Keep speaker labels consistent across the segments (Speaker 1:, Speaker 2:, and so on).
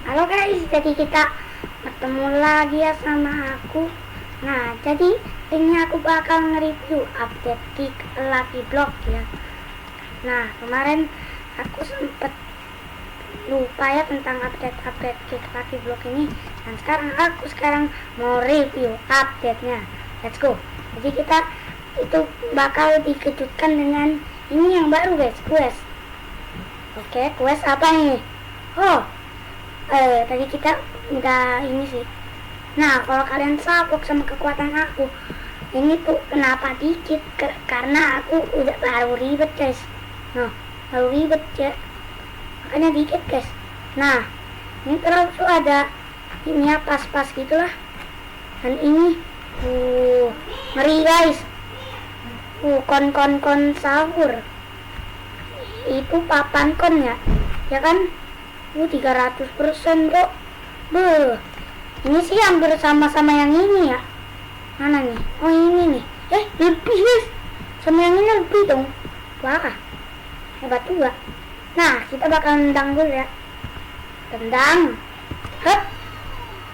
Speaker 1: Halo guys, jadi kita ketemu lagi ya sama aku. Nah, jadi ini aku bakal nge-review update Kick Lucky Block ya. Nah, kemarin aku sempet lupa ya tentang update Kick Lucky Block ini. Dan sekarang mau review update-nya. Let's go. Jadi kita itu bakal dikejutkan dengan ini yang baru guys, quest. Oke, quest apa nih? Oh, tadi kita udah ini sih. Nah, kalau kalian salpok sama kekuatan aku, ini tuh kenapa dikit? Karena aku udah baru ribet guys. Nah, baru ribet ya, makanya dikit guys. Nah, ini terus tuh ada ini ya, pas-pas gitulah. Dan ini ngeri guys. Kon sahur. Itu papan kon ya kan? 300% bro. Ini sih hampir sama-sama yang ini ya. Mana nih? Oh ini nih. Lebih guys. Sama yang ini lebih dong. Wah, hebat juga. Nah, kita bakal tendang dulu ya. Tendang. Hup.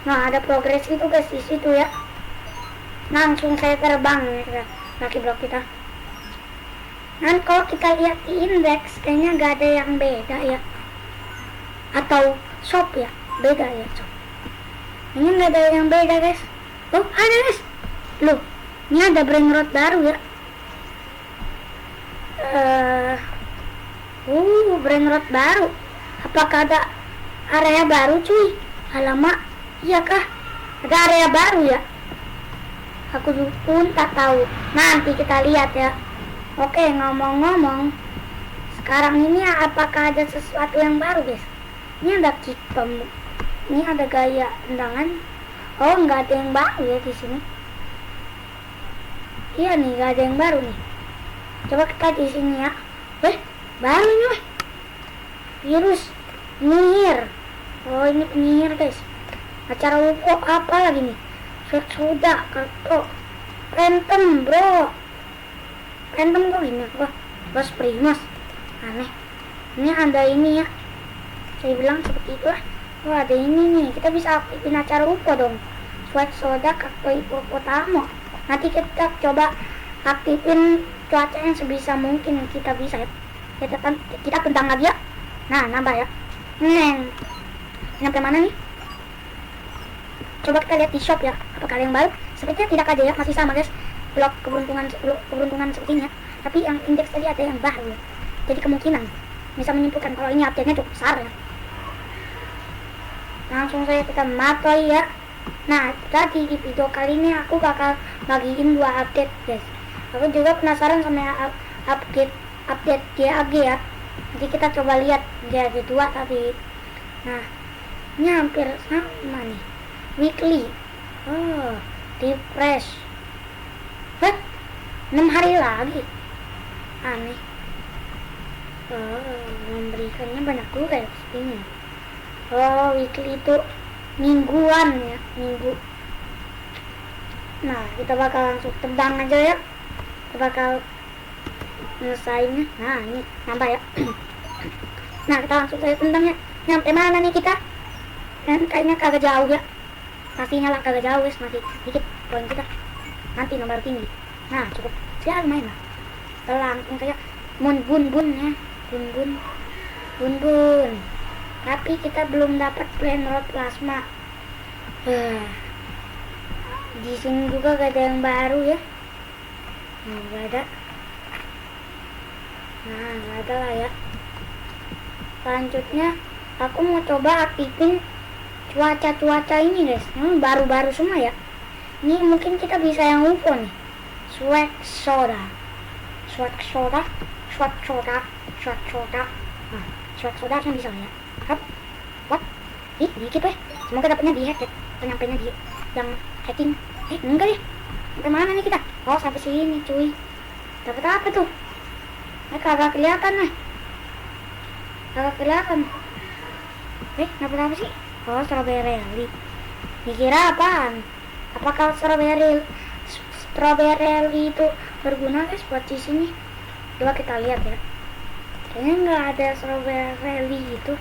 Speaker 1: Nah, ada progres itu guys di situ ya. Langsung saya terbang ya, Lucky Block kita. Dan kalau kita lihat di indeks, kayaknya gak ada yang beda ya. Atau shop ya, beda ya shop. Ini nggak ada yang beda guys. Oh ada guys. Loh, ini ada brain rot baru ya. Brain rot baru. Apakah ada area baru cuy? Alamak, iya kah? Ada area baru ya? Aku pun tak tahu. Nanti kita lihat ya. Oke, ngomong-ngomong, sekarang ini apakah ada sesuatu yang baru guys? Ini ada kick pemuk. Ini ada gaya tendangan. Oh, nggak ada yang baru ya di sini. Iya nih, nggak ada yang baru nih. Coba kita di sini ya. Baru nih. Virus penyihir. Oh, ini penyihir guys. Acara UFO apa lagi nih? Sweat soda, kartu, Phantom bro. Phantom kok gini? Wah, Bos Primus. Aneh. Ini ada ini ya. Saya bilang seperti itulah. Wah, ada ini nih, kita bisa aktifin acara UFO dong. Sweat soda kakto hipopotamo. Nanti kita coba aktifin cuaca yang sebisa mungkin kita bisa ya. Kita tendang lagi ya. Nah, nambah ya. Sampai mana nih? Coba kita lihat di shop ya. Apakah ada yang baru? Sepertinya tidak ada ya, masih sama guys. Blok keberuntungan sepertinya. Tapi yang indeks tadi ada yang baru ya. Jadi kemungkinan bisa menyimpulkan kalau ini update-nya cukup besar ya. Langsung saja kita matoi ya. Nah, tadi di video kali ini aku bakal bagiin 2 update guys. Aku juga penasaran sama update GAG ya. Jadi kita coba lihat GAG 2 tadi. Nah, ini hampir sama nih. Weekly. Oh, refresh. 6 hari lagi. Aneh. Memberikannya banyak juga ya pastinya. Oh, weekly itu mingguan ya, minggu. Nah, kita bakal langsung tendang aja ya. Kita bakal nyelesainnya. Nah, ini nambah ya. Nah, kita langsung saja tendang ya. Nyampe mana nih kita? Dan kayaknya kagak jauh ya. Pastinya lah kagak jauh guys, masih dikit poin kita. Nanti nomor tinggi. Nah, cukup. Ya lumayan lah. Kita langsung saja bun ya. Bun. Tapi kita belum dapat brain rot plasma. Di sini juga gak ada yang baru ya. Gak ada. Nah, gak ada lah ya. Selanjutnya aku mau coba aktifin cuaca ini guys. Ini baru-baru semua ya. Ini mungkin kita bisa yang UFO nih. Sweat soda. Nah, sweat soda harusnya bisa ya. What? Dikit weh. Semoga dapetnya di hack ya. Penyampainya di yang hacking. Enggak ya. Sampai mana nih kita? Oh, sampai sini cuy. Dapat apa tuh? Kagak kelihatan nih. Kagak kelihatan. Dapat apa sih? Oh, strawberry. Dikira apaan? Apakah strawberry itu berguna guys buat di sini? Coba kita lihat ya. Kayaknya nggak ada strawberry itu.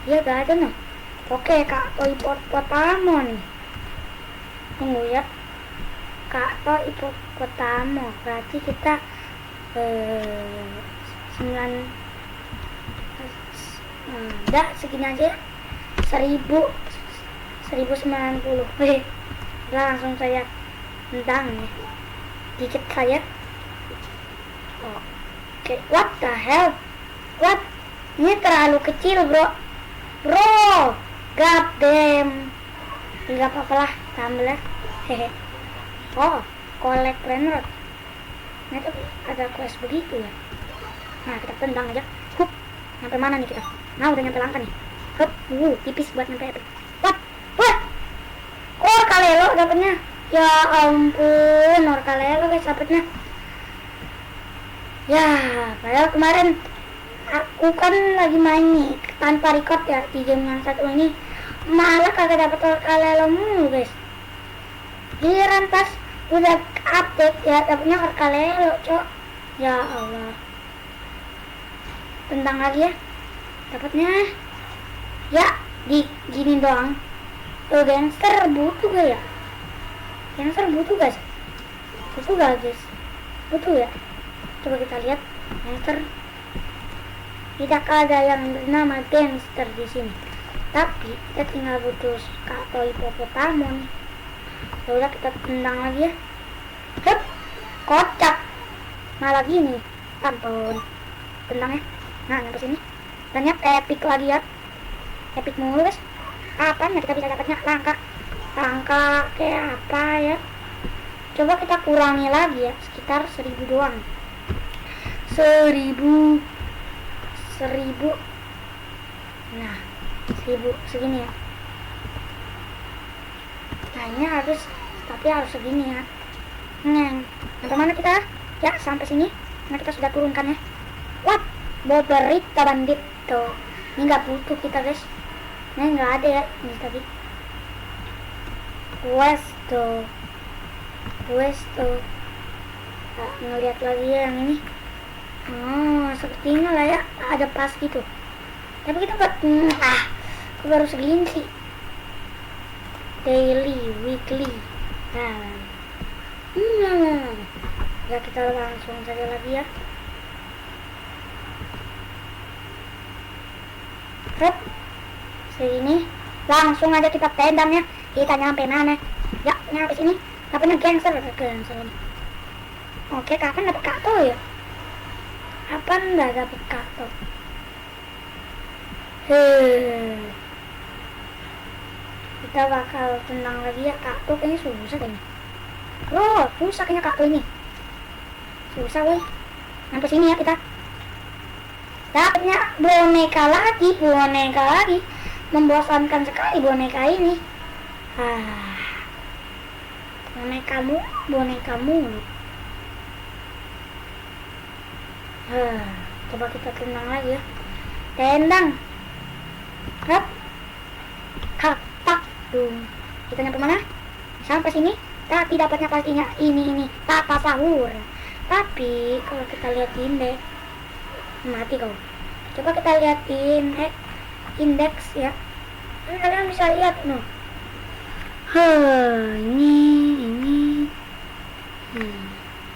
Speaker 1: Iya gak ada noh. Oke, Kak Toy Hippopotamus nih. Tunggu ya. Kak Toy Hippopotamus. Berarti kita 9 enggak segini aja. 1090. Langsung saya tendang ya. Dikit saya. Oke, what the hell? What? Ini terlalu kecil, bro. God damn. Enggak apa-apa lah, tambah lah. Hehe. Oh, collect planet. Nah, itu ada quest begitu ya. Nah, kita tendang aja. Hup. Sampai mana nih kita? Nah, udah nyampe langka nih. Hup. Tipis buat nyampe epic. What? Orkalelo dapatnya. Ya ampun, Orkalelo guys dapatnya. Ya, padahal kemarin aku kan lagi main nih tanpa record ya di game yang satu ini, malah kagak dapet Orkalelo mulu guys. Giliran pas udah update ya dapetnya Orkalelo, cok. Ya Allah. Tendang lagi ya. Dapatnya ya di gini doang. Gangster butuh gak ya? Gangster butuh guys. Butuh gak guys? Butuh ya. Coba kita lihat gangster. Tidak ada yang bernama gangster di sini. Tapi kita tinggal butuh Kak Toy Hippopotamus. Ya udah kita tendang lagi ya. Hup, kocak. Malah gini. Ampun. Tendang ya. Nah, sampai sini. Ternyata epic lagi ya. Epic mulu guys. Apanya kita bisa dapatnya langka kayak apa ya? Coba kita kurangi lagi ya, sekitar 1000 doang. 1000. Nah, 1000 segini ya. Nah, ini harus, tapi harus segini ya. Sampai mana kita? Ya, sampai sini. Nah, kita sudah turunkan ya. What? Boberita bandit tuh. Ini nggak butuh kita guys. Ini nggak ada ya ini tadi. Quest tuh. Nah, ngeliat lagi ya yang ini. Oh, sepertinya lah ya ada pas gitu. Tapi kita baru segini sih. Daily, weekly. Ya kita langsung saja lagi ya. Rep. Sini langsung aja kita tendang ya. Kita nyampe mana? Ya, nyampe sini. Dapatnya gangster. Oke, kapan dapat Kato ya? Kapan nggak dapat Kato? Kita bakal tendang lagi ya. Kato kayaknya susah kayaknya. Bro, susah kayaknya Kato ini. Susah woi. Sampai sini ya kita. Dapatnya boneka lagi. Membosankan sekali boneka ini. Bonekamu. Coba kita tendang lagi ya. Tendang. Hap. Kapak dong. Kita nyampe mana? Sampai sini. Tapi dapatnya pastinya ini tata sahur. Tapi kalau kita lihat indeks, mati kau. Coba kita lihatin indeks ya. Kalian bisa lihat no. Ini.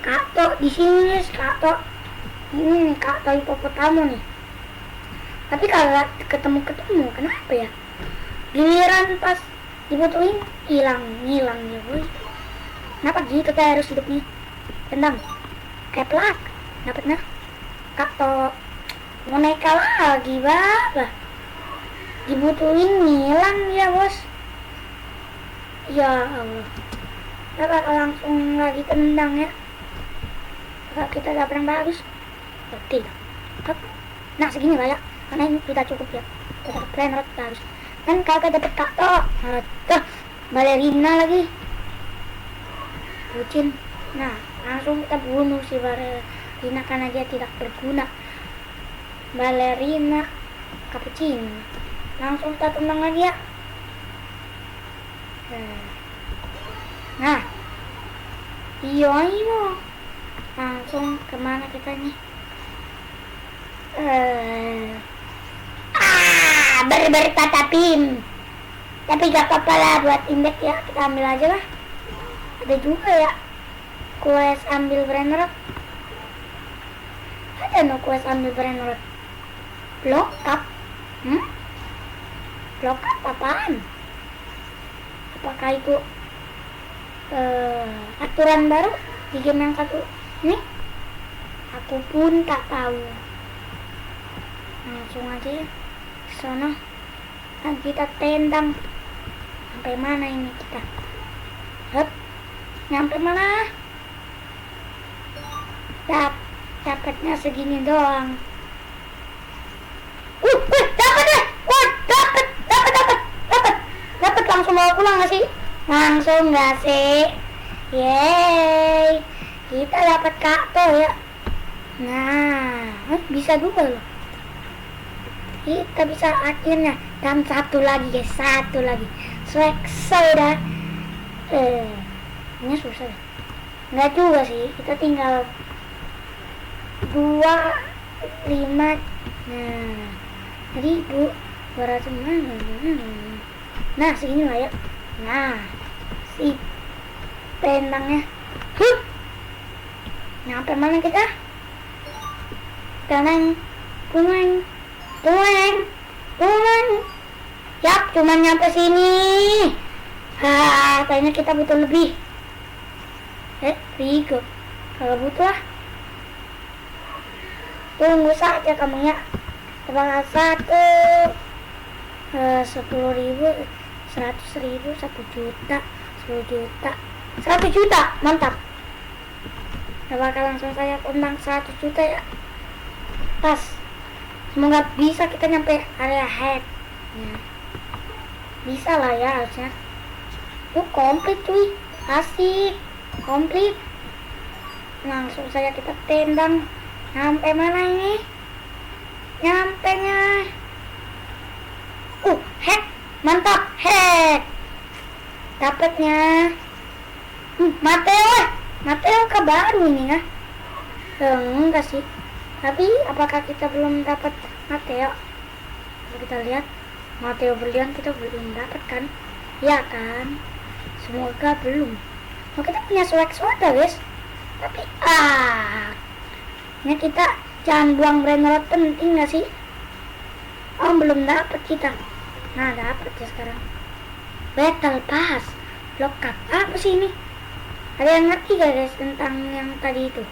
Speaker 1: Kato di sini nih, Kato. Ini nih Kato Hippopotamus nih. Tapi kalau ketemu kenapa ya? Giliran pas dibutuhin hilang ya boy. Kenapa gitu kita harus hidup nih? Tendang. Keplak. Dapatnya Kato boneka lagi bah. Dibutuhin hilang ya bos. Ya Allah. Kita bakal langsung lagi tendang ya. Kalau kita dapat yang bagus. Tidak. Nah segini lah ya. Karena ini tidak cukup ya. Kita dapat planet bagus. Dan kalau kita dapat Kato. Balerina lagi. Bucin. Nah langsung kita bunuh si balerina karena dia tidak berguna. Balerina cappuccino. Langsung kita tendang lagi ya. Nah iyo langsung kemana kita nih? Bertatapim. Tapi gak apa-apa lah buat indeks ya, kita ambil aja lah. Ada juga ya quest ambil brain rot. Ada no quest ambil brain rot. Block up. Block up apaan? Apakah itu aturan baru di game yang satu ini? Aku pun tak tahu. Langsung aja ya ke sono. Nah, kita tendang. Sampai mana ini kita? Hup. Nyampe mana? Dapatnya segini doang. Dapat deh. Dapat langsung bawa pulang nggak sih? Langsung nggak sih? Yeay, kita dapat kakto ya. Nah, bisa juga loh. Kita bisa akhirnya. Dan satu lagi guys, satu lagi. Selesai dah. Ini susah. Nggak juga sih, kita tinggal 25. Nah, 1.200. Nah, segini lah ya. Nah, si tendangnya. Nyampe mana kita? Pulang. Yap, cuma nyampe sini. Kayaknya kita butuh lebih. Rigo. Kalau butuh lah. Tunggu saja kamu ya. Terbang 10.000, 100.000, 1 juta, 10 juta, 100 juta, mantap. Gak bakal langsung saya tendang 100 juta ya. Pas. Semoga bisa kita nyampe area head. Ya. Bisa lah ya harusnya. Komplit cuy. Asik. Komplit. Langsung saja kita tendang. Nyampe mana ini? Nyampe nya. Hack. Mantap. Hack. Dapatnya. Mateo ke baru ini ya. Enggak sih. Tapi apakah kita belum dapat Mateo? Kalau kita lihat Mateo berlian kita belum dapat kan? Ya kan? Semoga belum. Oh, kita punya swag guys. Tapi ini kita jangan buang brain rot, penting gak sih? Oh, belum dapat kita. Nah, dapat ya sekarang. Battle Pass. Lockup. Apa sih ini? Ada yang ngerti gak guys tentang yang tadi itu?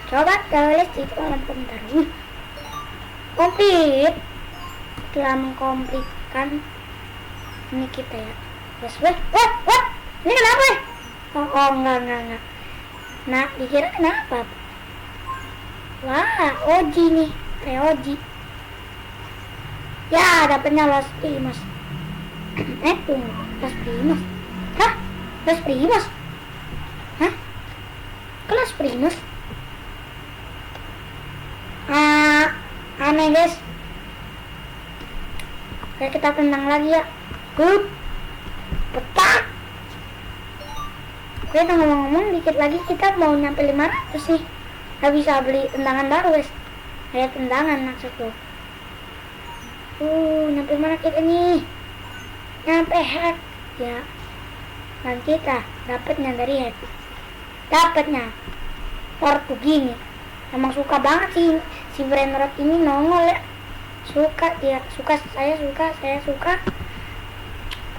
Speaker 1: Coba tulis di kolom komentar. Komplit. Telah mengkomplitkan ini kita ya. Yes, what? Ini kenapa ya? Oh, enggak. Nah, dikira kenapa? Wah, Oji nih. Oji. Ya, dapatnya Los Primos. Tunggu. Los Primos. Hah? Los Primos? Hah? Los Primos? Aneh guys. Oke, kita tendang lagi ya. Petak. Oke, ngomong-ngomong dikit lagi kita mau nyampe 500 nih. Gak bisa beli tendangan baru guys. Kayak tendangan maksudku. Nyampe mana kita nih? Nyampe hack ya. Dan kita dapatnya dari hack. Dapatnya Portugini. Emang suka banget sih si brain rot ini, nongol ya. Saya suka.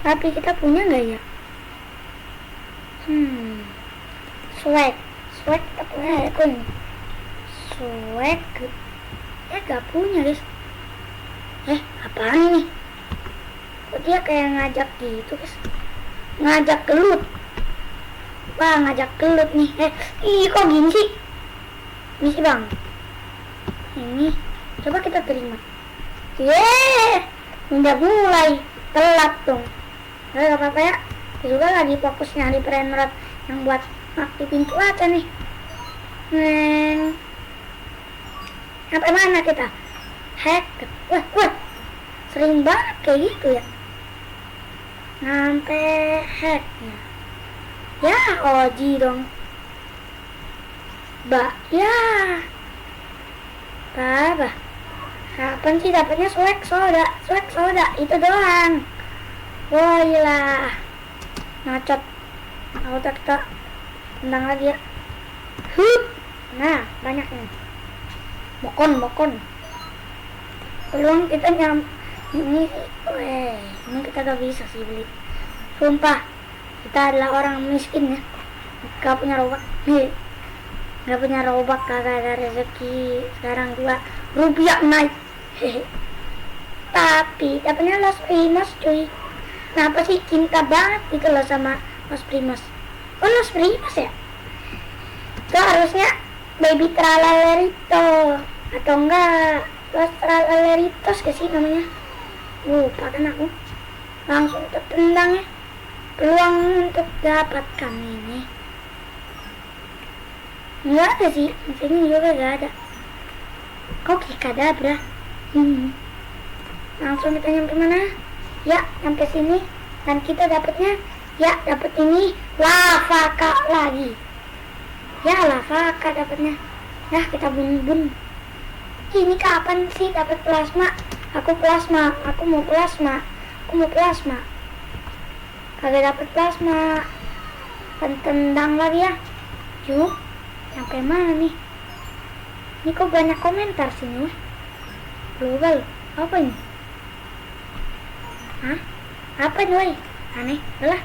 Speaker 1: Tapi kita punya nggak ya? Swag kita punya ya kan? Swag gak punya guys. Apaan ini? Kok dia kayak ngajak gitu guys? Ngajak gelut. Wah, ngajak gelut nih. Kok gini sih? Ini sih bang. Ini coba kita terima. Udah mulai telat dong. Gak apa-apa ya. Kita juga lagi fokus nyari brain rot yang buat aktifin cuaca nih. Sampai mana kita? Hack. Wah. Sering banget kayak gitu ya. Sampai hacknya. Ya, Oji dong. Ya. Kapan sih dapatnya swag soda itu doang. Woilah, ngacot. Aku tak tendang lagi ya. Hup. Nah, banyak nih. Bokon. Peluang kita ini kita gak bisa sih beli. Sumpah, kita adalah orang miskin ya. Gak punya robak. Gak punya robak, kagak ada rezeki. Sekarang juga rupiah naik. Tapi dapatnya Los Primos cuy. Kenapa sih cinta banget gitu loh sama Los Primos. Oh, Los Primos ya? Itu harusnya Baby Tralalerito atau enggak Los Tralaleritos ke sih namanya. Lupa kan aku. Langsung tertendang ya. Peluang untuk dapatkan ini enggak ada sih, mesinnya juga enggak ada. Kok Kikadabra? Langsung kita nyampe mana? Ya, sampai sini. Dan kita dapatnya, ya dapat ini Lavaka lagi. Ya Lavaka dapatnya. Nah, kita bun. Ini kapan sih dapat plasma? Aku mau plasma. Kagak dapat plasma. Tendang lagi ya. Yuk, sampai mana nih? Ini kok banyak komentar sini. Global, apa ini? Hah? Apa ini, woy? Aneh, lah.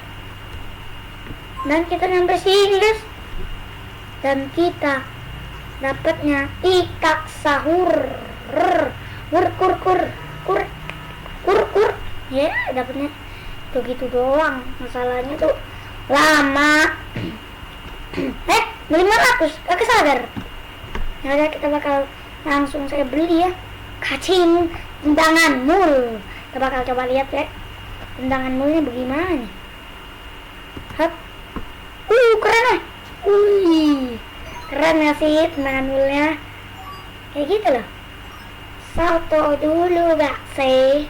Speaker 1: Dan kita nyampe sini, guys. Dan kita dapatnya ikak sahur. Kur. Ya, dapatnya tuh gitu doang. Masalahnya tuh lama. 500, kagak sadar. Ya udah, kita bakal langsung saya beli ya. Kacing tendangan mul. Kita bakal coba lihat ya. Tendangan mulnya bagaimana nih. Hap. Keren lah. Keren ya sih tendangan mulnya. Kayak gitu loh. Salto dulu gak sih.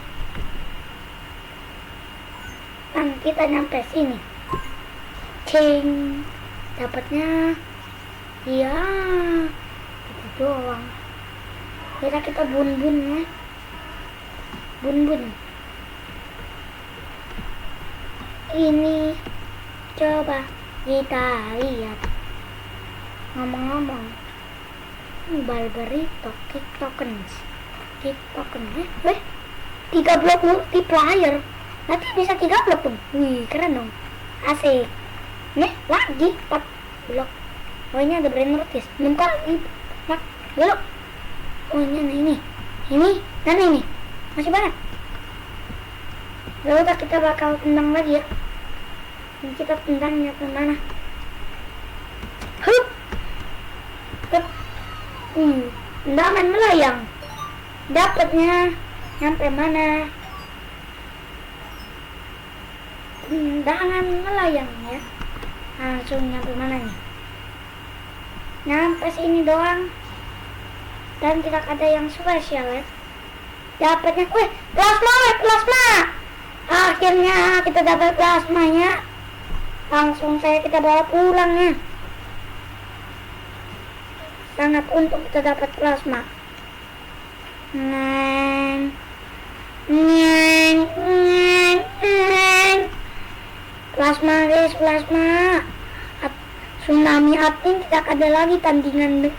Speaker 1: Dan kita nyampe sini. Cing. Dapatnya ya gitu doang. Kita bun ya. Bun. Ini coba kita lihat. Ngomong-ngomong, Barbarito kick token 3 blok multiplier. Nanti bisa 3 blok tuh. Wih, keren dong. Asik. Nih, lagi 4 blok. Oh, ini ada brain notice. Bentar, belok. Oh, ini. Dan ini. Masih banyak. Lalu kita bakal tendang lagi ya. Ini kita tendangnya ke mana? Hup. Tendangan melayang. Dapatnya nyampe mana? Tendangan melayang ya. Langsung nyampe mana nih? Nyampe sini doang. Dan tidak ada yang spesial ya. Dapatnya, plasma. Akhirnya kita dapat plasmanya. Langsung kita bawa pulang ya. Sangat untung kita dapat plasma. Plasma guys, tsunami admin tidak ada lagi tandingannya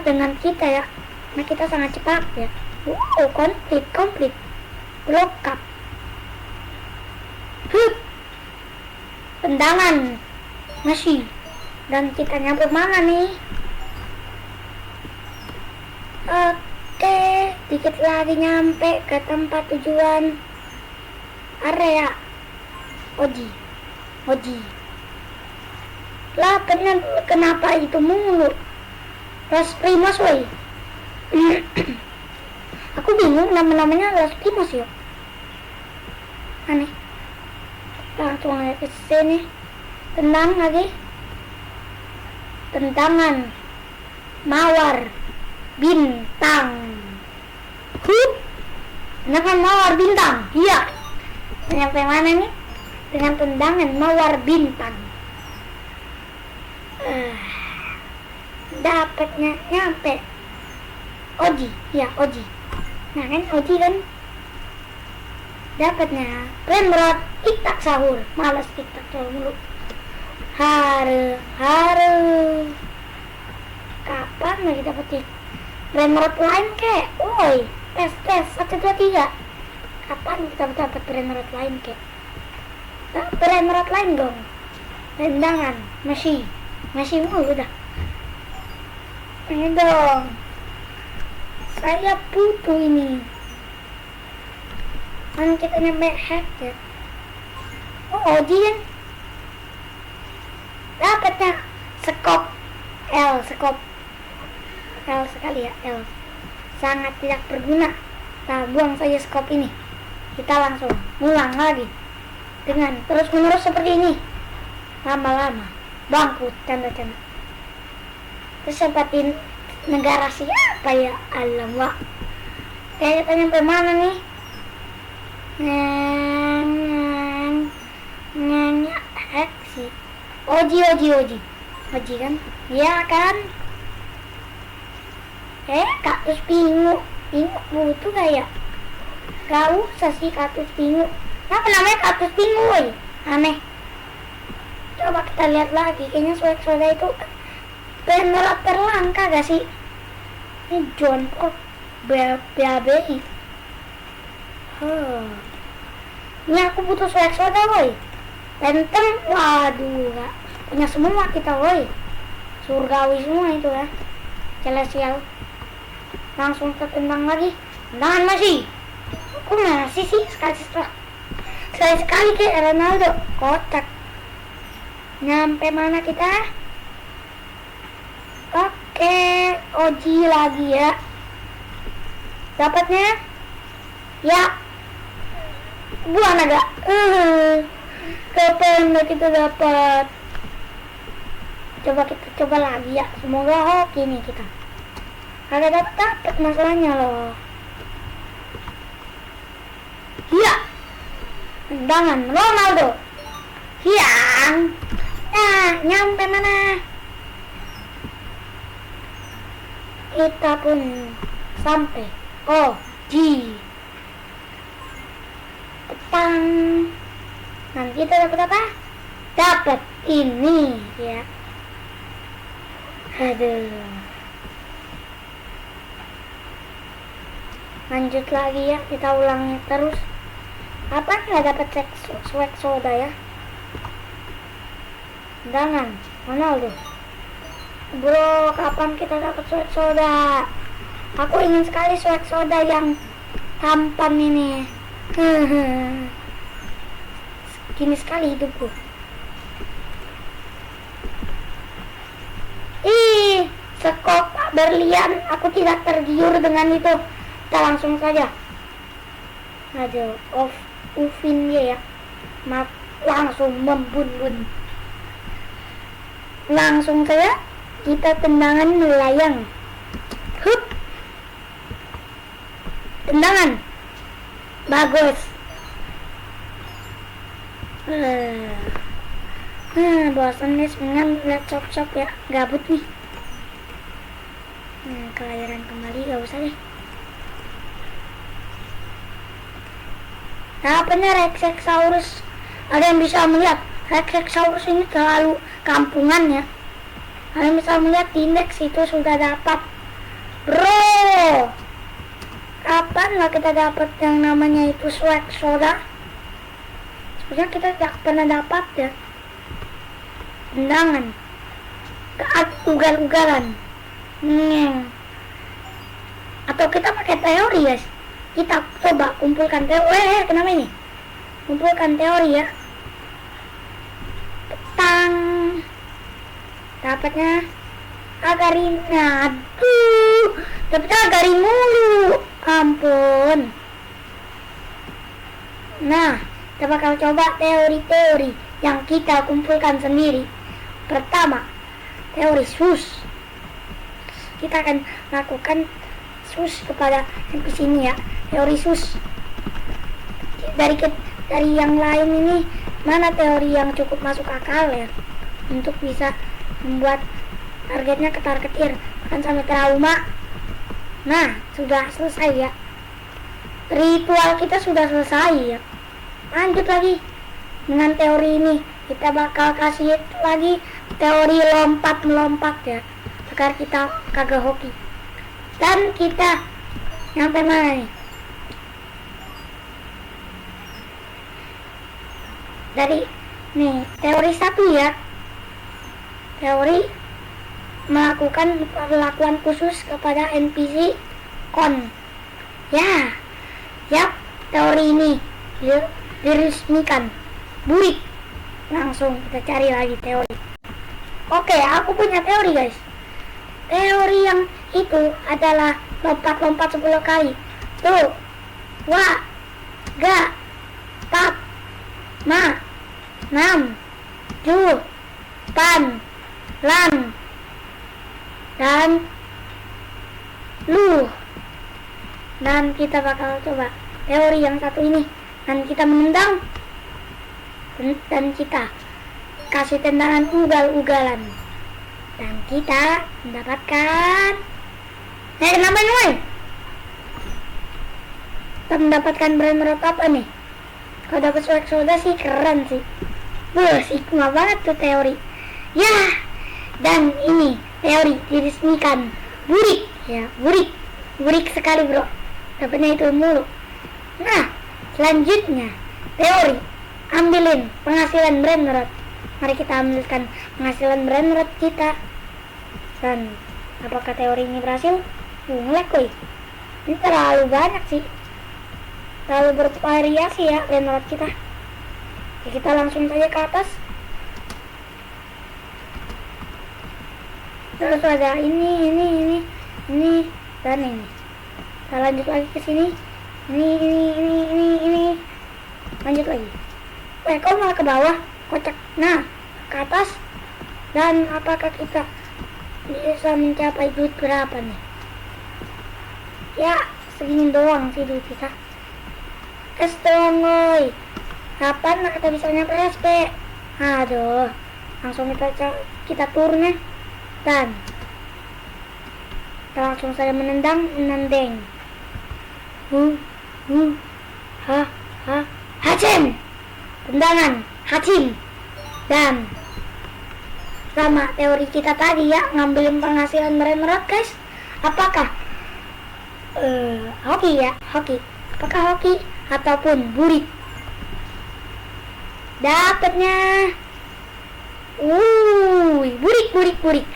Speaker 1: dengan kita ya. Nah, kita sangat cepat ya. Komplit block up. Tendangan masih. Dan kita nyampe mana nih? Oke, dikit lagi nyampe ke tempat tujuan. Area Oji. Lah, kenapa itu mulu? Los Primos, woy. Aku bingung namanya Los Primos ya. Aneh. Langsung aja ke sini. Tendang lagi. Tendangan mawar bintang. Tendangan mawar bintang. Iya. Nyampe mana nih? Dengan tendangan mawar bintang. Dapatnya nyampe Oji. Nah kan Oji kan. Dapatnya Remrod tiktak sahur. Malas tiktak sahur mulu. Haru. Kapan lagi dapat Remrod lain kek? Woi, tes 1 2 3. Kapan kita dapat Remrod lain kek? Remrod lain dong. Tendangan, masih mulu dah. Ini dong. Saya butuh ini. Kan kita nyampe hack ya. Oh, Oji dapatnya skop L sekali ya, L. Sangat tidak berguna. Nah, buang saja skop ini. Kita langsung ulang lagi dengan terus menerus seperti ini. Lama-lama bangkrut canda-canda. Terus sempatin negara siapa ya? Alamak. Kayak kita nyampe mana nih? Nanya Heksi. Oji kan? Iya kan? Kaktus pingu butuh gak ya? Gak usah sih kaktus pingu. Apa namanya kaktus pingu woy? Aneh. Coba kita lihat lagi. Kayaknya soda itu beneran terlangka gak sih? Ini John Paul BABI. Ini aku butuh soda woy. Benteng, waduh gak punya semua kita woy. Surgawi semua itu ya. Celestial. Langsung tertendang lagi. Tendangan masih. Kok masih sih sekali kayak Ronaldo. Kocak. Nyampe mana kita? Oke, Oji lagi ya. Dapatnya? Ya. Buang agak. Kapan kita dapat? Kita coba lagi ya. Semoga hoki nih kita. Kagak dapat masalahnya loh. Iya. Tendangan Ronaldo. Hiang. Nah, nyampe mana? Kita pun sampai. Oh, petang. Nanti kita dapat apa? Dapat ini ya. Aduh. Lanjut lagi ya, kita ulangi terus. Apa nggak dapat swag soda ya? Jangan, Ronaldo. Bro, kapan kita dapat swag soda? Aku ingin sekali swag soda yang tampan ini. Gini sekali hidupku. Skop berlian. Aku tidak tergiur dengan itu. Kita langsung saja. Aduh, Ufin dia ya. Langsung membun-bun. Langsung saja kita tendangan melayang. Hup. Tendangan. Bagus. Bosan nih sebenarnya lihat cop-cop ya. Gabut nih. Kelahiran kembali gak usah deh. Apanya Rexexaurus? Ada yang bisa melihat Rexexaurus ini terlalu kampungan ya. Ada yang bisa melihat di indeks itu sudah dapat. Bro, kapan lah kita dapat yang namanya itu swag soda? Sebenarnya kita tidak pernah dapat ya. Tendangan ugal-ugalan. Atau kita pakai teori guys. Kita coba kumpulkan teori. Kenapa ini? Kumpulkan teori ya. Petang. Dapatnya Agarina. Aduh, dapatnya Agarin mulu. Ampun. Nah, kita bakal coba teori-teori yang kita kumpulkan sendiri. Pertama, teori sus. Kita akan lakukan sus kepada NPC ini ya. Teori sus. Dari yang lain ini, mana teori yang cukup masuk akal ya, untuk bisa membuat targetnya ketar-ketir, bahkan sampai trauma. Nah, sudah selesai ya. Ritual kita sudah selesai ya. lanjut lagi dengan teori ini. Kita bakal kasih lagi teori lompat melompat ya, agar kita kagak hoki. Dan kita nyampe mana nih? Dari nih teori 1 ya, teori melakukan perlakuan khusus kepada NPC kon. Ya, yap, teori ini diresmikan. Burik. Langsung kita cari lagi teori. Oke, aku punya teori guys. Teori yang itu adalah lompat-lompat 10 kali. Tuh, wa, ga, tap, ma, nam, ju, pan, lan, dan lu. Dan kita bakal coba teori yang satu ini, dan kita menendang, dan kita kasih tendangan ugal-ugalan, dan kita mendapatkan kenapa ini woy? Kita mendapatkan brand rot apa nih? Kalau dapat swag soda sih keren sih. Sigma banget tuh teori ya. Dan ini teori diresmikan. Burik ya, burik sekali bro, dapatnya itu mulu. Nah, selanjutnya teori ambilin penghasilan brand rot. Mari kita ambilkan penghasilan brand rot kita. Dan apakah teori ini berhasil? Ngelek koy. Ini terlalu banyak sih, terlalu bervariasi ya brand rot kita. Oke, kita langsung saja ke atas. Terus ada ini dan ini. Kita lanjut lagi ke sini. Ini. Lanjut lagi. Kok malah ke bawah? Kocak. Nah, ke atas. Dan apakah kita bisa mencapai duit berapa nih? Ya, segini doang sih duit kita. Es doang woy. Kapan kita bisa nyampe SP? Aduh, langsung kita turun ya. Dan kita langsung saja menendang. Hacim. Tendangan Hacim. Dan sama teori kita tadi ya, ngambilin penghasilan merot guys. Apakah hoki ya, hoki. Apakah hoki ataupun burik? Dapatnya burik.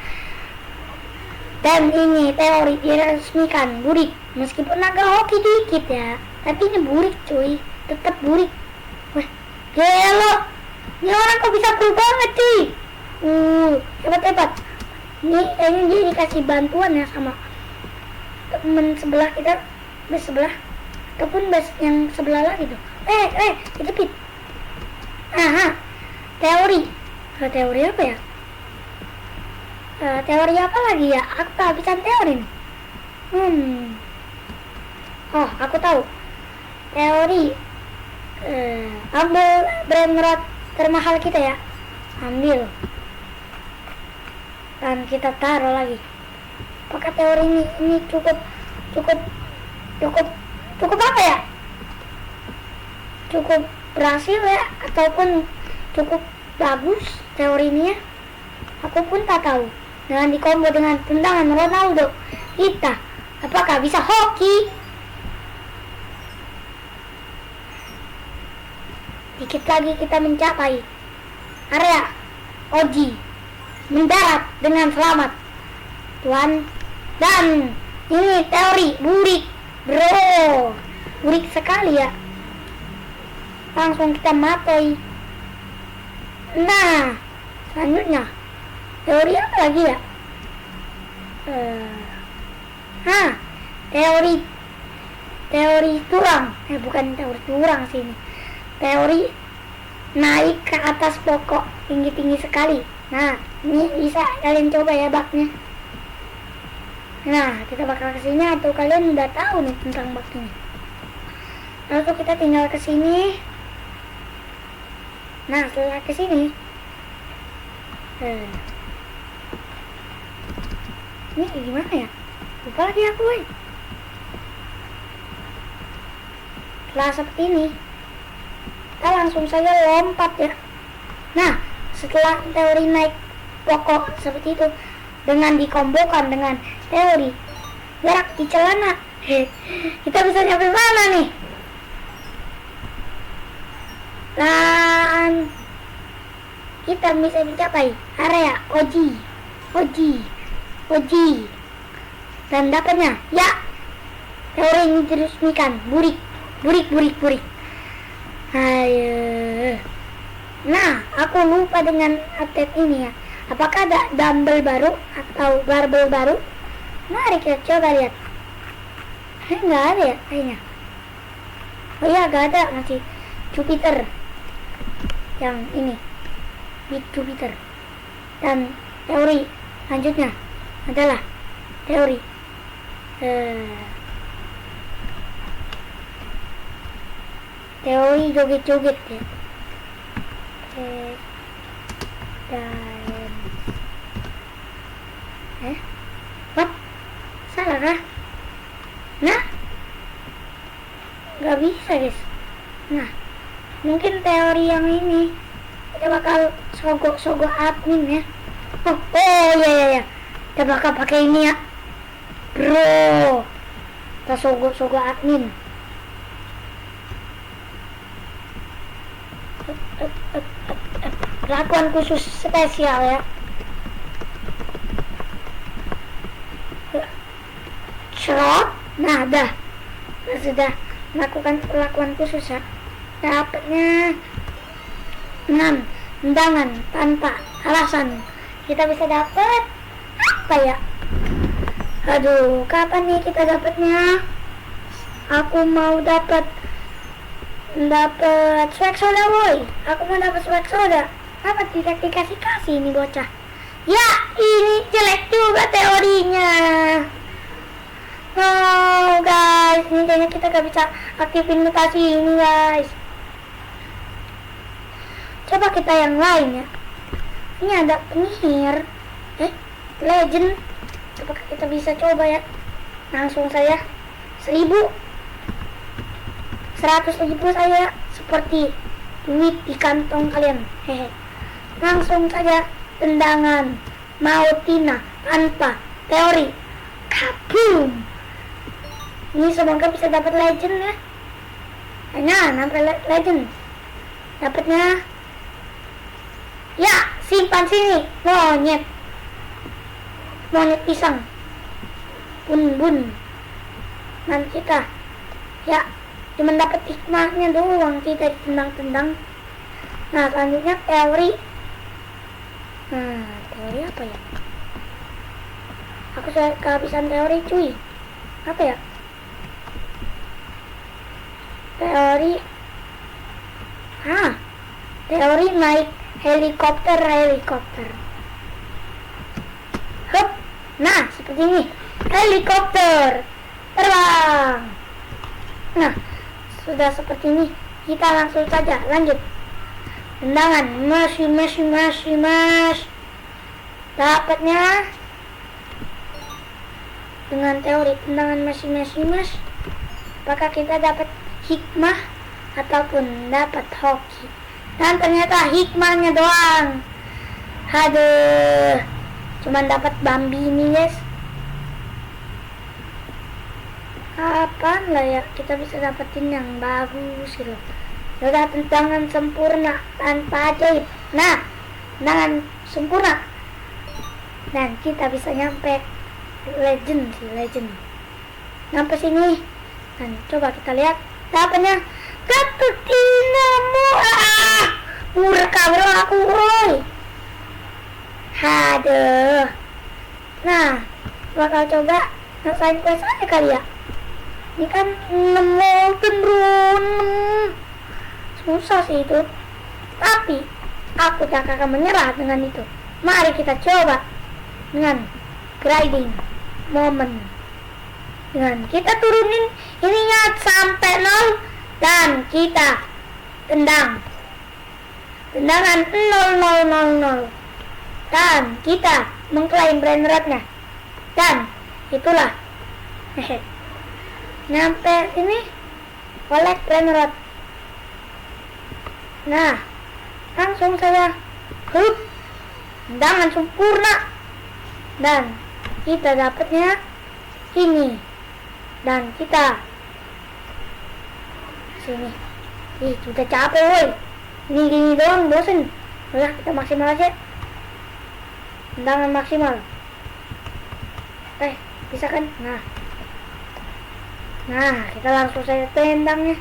Speaker 1: Dan ini teori diresmikan burik, meskipun agak hoki dikit ya, tapi ini burik cuy, tetap burik. Wah, gelo, ini orang kok bisa cool banget cuy. Hebat. Ini kayaknya dia dikasih bantuan ya sama temen sebelah kita, base sebelah, ataupun base yang sebelah lagi tuh. Itu pit. Teori apa ya? Teori apa lagi ya? Aku kehabisan teori nih. Oh, aku tahu. Teori ambil brand rot termahal kita ya. Ambil. Dan kita taruh lagi. Apakah teori ini cukup apa ya? Cukup berhasil ya, ataupun cukup bagus teori ini ya? Aku pun tak tahu. Dengan dikombo dengan tendangan Ronaldo, kita apakah bisa hoki? Dikit lagi kita mencapai area Oji, mendarat dengan selamat Tuan. Dan ini teori burik bro, burik sekali ya. Langsung kita matoi. Nah, selanjutnya teori apa lagi ya? Teori curang. Bukan teori curang sih ini. Teori naik ke atas pokok tinggi-tinggi sekali. Nah, ini bisa kalian coba ya baknya. Nah, kita bakal kesini atau kalian udah tahu nih tentang baknya. Lalu kita tinggal kesini. Nah, setelah kesini, ini gimana ya? Lupa lagi aku woy. Setelah seperti ini, kita langsung saja lompat ya. Nah, setelah teori naik pokok seperti itu dengan dikombokan dengan teori gerak di celana, kita bisa sampai mana nih? Dan kita bisa mencapai area Oji dan dapatnya ya, teori ini diresmikan. Burik. Ayo. Nah, aku lupa dengan update ini ya. Apakah ada dumbbell baru atau barbell baru? Mari kita coba lihat. Nggak ada ya kayaknya. Oh iya, nggak ada, masih Jupiter yang ini, Big Jupiter. Dan teori selanjutnya adalah teori teori joget-joget ya. What? Salah kah? Nah, nggak bisa guys. Nah, mungkin teori yang ini kita bakal sogok admin ya. Oh iya. Kita bakal pakai ini ya, bro. Kita sogok admin. Perlakuan khusus spesial ya. Cerot. Nah, sudah melakukan perlakuan khusus ya. Dapatnya 6 tendangan tanpa alasan. Kita bisa dapat apa ya? Aduh, kapan nih kita dapatnya? Aku mau dapat swag soda boy. Aku mau dapat swag soda. Apa tidak dikasih ini bocah? Ya, ini jelek juga teorinya. No guys, ini kayaknya kita gak bisa aktifin mutasi ini guys. Coba kita yang lain ya. Ini ada penyihir legend. Coba kita bisa coba ya. Langsung saya 1.000 saya seperti duit di kantong kalian. Langsung saja tendangan Mautina tanpa teori. Kabum. Ini semoga bisa dapat legend ya. Nah, sampai legend. Dapatnya ya, simpan sini. Monyet pisang. Bun. Dan kita ya cuma dapat hikmahnya doang, kita ditendang-tendang. Nah, selanjutnya teori. Teori apa ya? Aku sudah kehabisan teori cuy. Apa ya? Teori naik helikopter. Hup. Nah, seperti ini. Helikopter terbang. Nah, sudah seperti ini. Kita langsung saja lanjut. Tendangan mash. Dapatnya dengan teori tendangan mash. Apakah kita dapat hikmah ataupun dapat hoki? Dan ternyata hikmahnya doang. Aduh, cuman dapat Bambi ini guys. Kapan lah ya kita bisa dapetin yang bagus gitu. Sudah tendangan sempurna tanpa ajaib. Nah, tendangan sempurna. Dan kita bisa nyampe legend. Nyampe sini. Dan coba kita lihat dapatnya Gatot Dinamo. Murka bro aku boy. Aduh. Nah, bakal coba ngasain quest aja kali ya. Ini kan 6 molten bro, 6. Susah sih itu. Tapi aku tak akan menyerah dengan itu. Mari kita coba dengan grinding moment. Dengan kita turunin ininya sampai 0 dan kita tendangan 0 dan kita mengklaim brand rate-nya. Dan itulah nyampe sini collect brand rate. Nah, langsung saya tendangan sempurna dan kita dapatnya ini, dan kita sini. Ih, sudah capek woi, ini gini doang bosen. Udah, kita maksimal aja, tendangan maksimal. Bisa kan? Nah, kita langsung saja tendangnya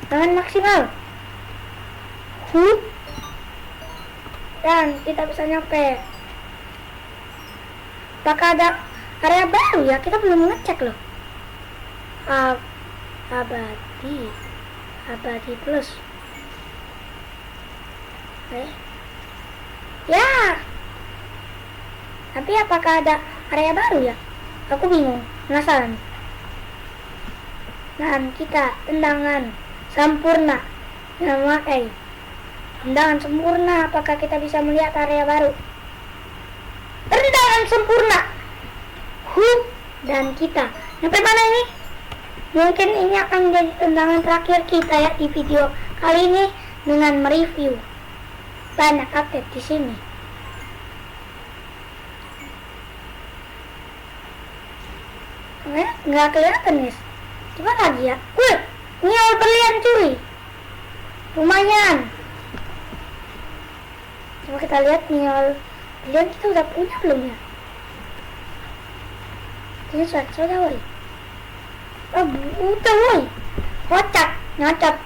Speaker 1: dengan maksimal. Dan kita bisa nyampe. Apakah ada area baru ya? Kita belum ngecek loh. Abadi plus. Ya. Tapi apakah ada area baru ya? Aku bingung, penasaran. Dan kita tendangan sempurna. Memakai tendangan sempurna, apakah kita bisa melihat area baru? Tendangan sempurna. Dan kita sampai mana ini? Mungkin ini akan menjadi tendangan terakhir kita ya di video kali ini dengan mereview banyak update di sini. Nggak kelihatan guys. Coba lagi ya. Niol berlian cuy. Lumayan. Coba kita lihat niol berlian kita udah punya belum ya? Ini sudah woi. Udah woi. Kocak, nyocok.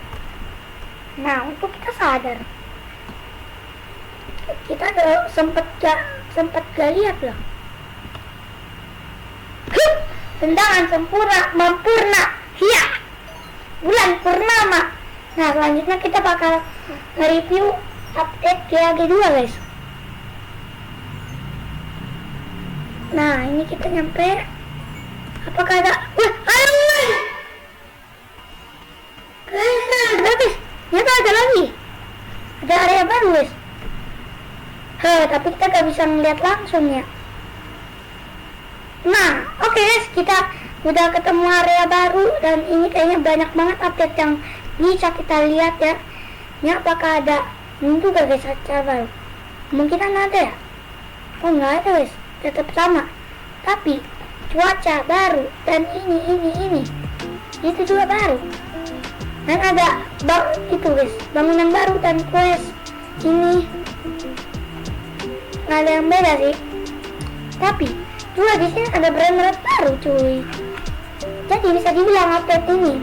Speaker 1: Nah, untuk kita sadar, kita sempat gak lihat loh. Tendangan sempurna, ya, bulan purnama. Nah, selanjutnya kita bakal nge-review update GAG2 guys. Nah, ini kita nyampe. Apakah ada? Ayo guys, ternyata ada lagi. Ada area baru guys. Tapi kita gak bisa ngeliat langsung ya. Nah, oke guys, kita udah ketemu area baru dan ini kayaknya banyak banget update yang bisa kita lihat ya. Ini apakah ada juga guys acara baru? Kemungkinan ada ya? Oh nggak ada guys, tetap sama. Tapi cuaca baru dan ini itu juga baru. Dan ada itu guys, bangunan baru dan quest ini nggak ada yang beda sih. Tapi juga di sini ada brand baru cuy. Jadi bisa dibilang update ini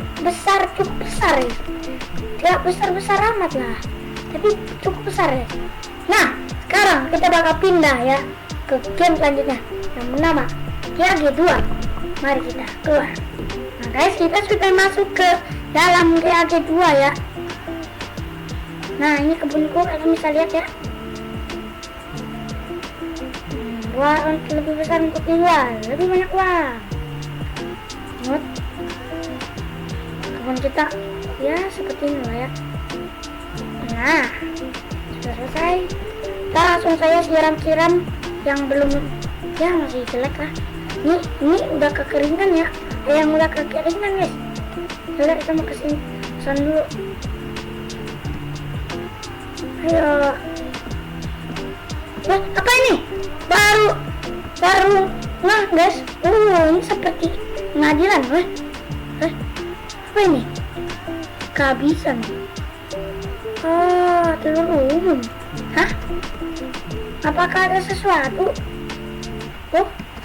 Speaker 1: cukup besar ya. Tidak besar amat lah, tapi cukup besar ya. Nah, sekarang kita bakal pindah ya ke game selanjutnya yang bernama GAG2. Mari kita keluar. Nah guys, kita sudah masuk ke dalam GAG2 ya. Nah, ini kebunku, kalian bisa lihat ya. Uang lebih besar untuk dijual, lebih banyak uang. Kebun kita ya seperti ini lah ya. Nah, sudah selesai. Kita langsung saya siram yang belum, ya masih jelek lah. Ini udah kekeringan ya. Yang udah kekeringan guys. Udah, kita mau kesini dulu. Ayo. Apa ini? Baru nah guys. Ini seperti pengadilan. Apa ini? Kehabisan. Telur umum. Hah? Apakah ada sesuatu?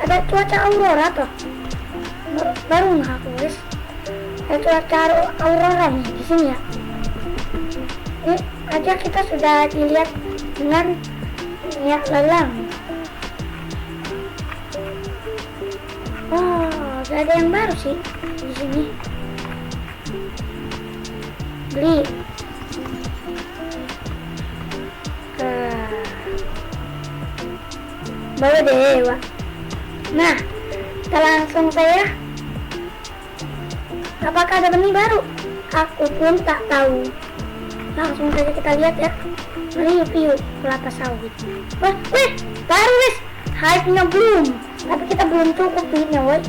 Speaker 1: Ada cuaca aurora toh. Baru nggak aku guys. Ada cuaca aurora nih di sini ya. Ini aja kita sudah dilihat dengan minyak lelang. Gak ada yang baru sih di sini. Beli. Bawa dewa. Nah, kita langsung saya. Apakah ada benih baru? Aku pun tak tahu. Langsung saja kita lihat ya. Review kelapa sawit. Baru guys. Hype-nya belum. Tapi kita belum cukup duitnya woy.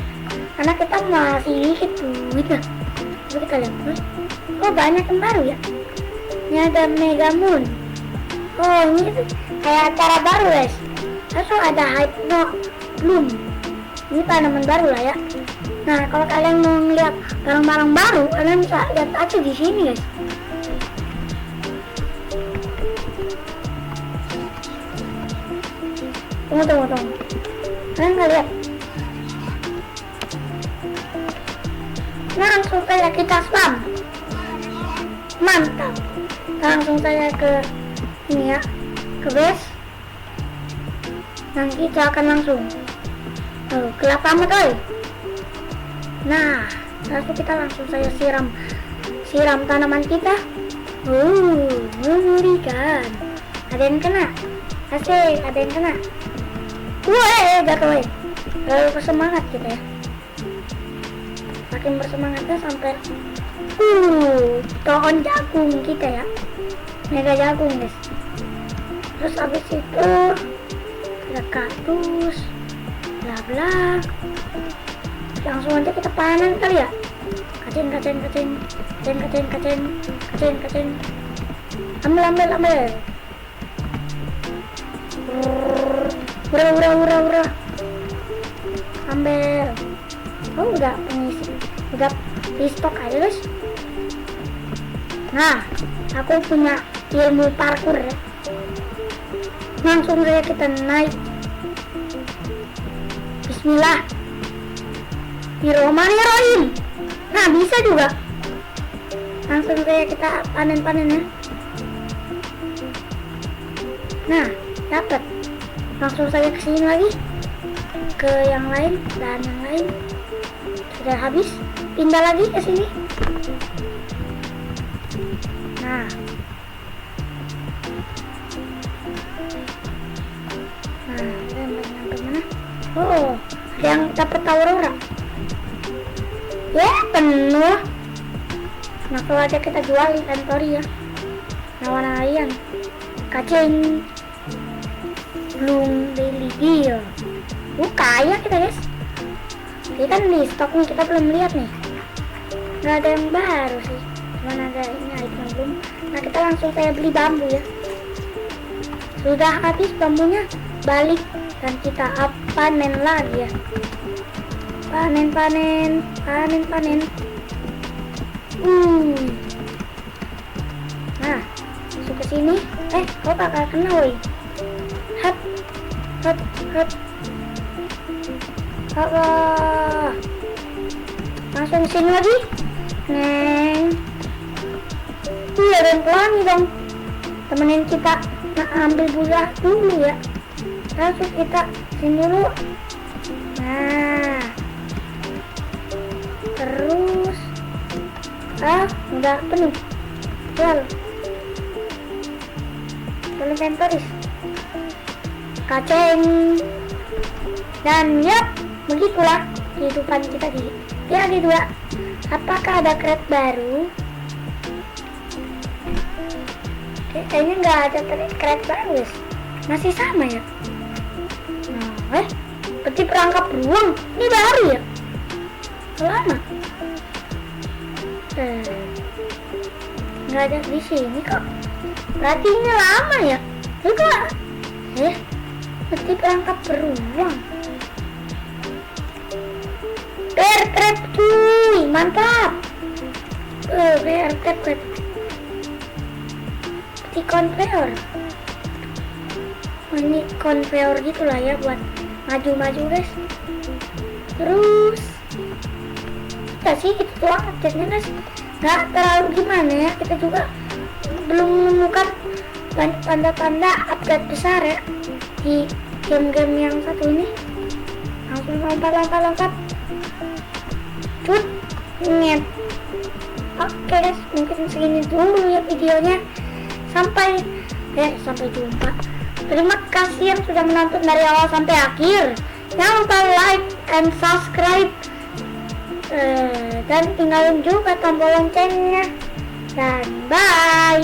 Speaker 1: Karena kita masih dikit duitnya. Coba kita lihat woy. Banyak yang baru ya. Ini ada Mega Moon. Oh, ini kayak acara baru guys. Langsung ada Hypno Bloom. Ini tanaman baru lah ya. Nah, kalau kalian mau ngeliat barang-barang baru, kalian bisa lihat aja di sini guys. Tunggu. Kalian nggak lihat? Langsung saja kita spam. Mantap. Langsung saja ke ini ya, ke base. Dan kita akan langsung gelap amat coy. Nah, langsung kita langsung saja siram tanaman kita. Mengerikan. Ada yang kena. Asik, ada yang kena. Wah, jatuh. Lalu bersemangat kita ya. Makin bersemangatnya sampai pohon jagung kita ya. Mega jagung guys. Terus habis itu ada kaktus, bla bla. Langsung aja kita panen kali ya. Kacen. Ambil. Ura. Ambil. Oh, udah di stok aja guys. Nah, aku punya ilmu parkour ya. Langsung saja kita naik. Bismillah. Bismillahirrahmanirrahim. Nah, bisa juga. Langsung saja kita panen ya. Nah, dapat. Langsung saja ke sini lagi. Ke yang lain dan yang lain. Sudah habis. Pindah lagi ke sini. Nah, sampai mana? Oh, ada yang dapat Aurora. Ya, penuh. Nah, kalau aja kita jual inventory ya. Nah, kalian kaceng belum daily deal. Kaya kita guys. Kita kan di stok nih, kita belum lihat nih. Nggak ada yang baru sih. Cuman ada ini item belum. Nah, kita langsung saya beli bambu ya. Sudah habis bambunya, balik dan kita panen lagi ya. Panen. Nah, masuk ke sini. Kok kakak kena woi. Hap. Langsung sini lagi. Neng. Iya, dan pelangi dong. Temenin kita ambil buah dulu ya. Langsung kita sini dulu. Nah, terus udah penuh. Jual inventoris. Kaceng. Dan yap, begitulah kehidupan kita di hari 2. Apakah ada crate baru? Kayaknya nggak ada crate baru, masih sama ya. Nah, peti perangkap beruang ini baru ya, lama. Nggak ada di sini kok. Berarti ini lama ya. Juga peti perangkap beruang. Bear trap cuy, mantap. Bear trap. Peti conveyor. Ini conveyor gitulah ya buat maju guys. Terus ya sih itu doang update-nya guys. Nggak terlalu gimana ya, kita juga belum menemukan banyak tanda-tanda update besar ya di game-game yang satu ini. Langsung lompat. Nyet. Oke guys, mungkin segini dulu ya videonya. Sampai jumpa. Terima kasih yang sudah menonton dari awal sampai akhir. Jangan lupa like and subscribe, dan tinggalin juga tombol loncengnya. Dan bye.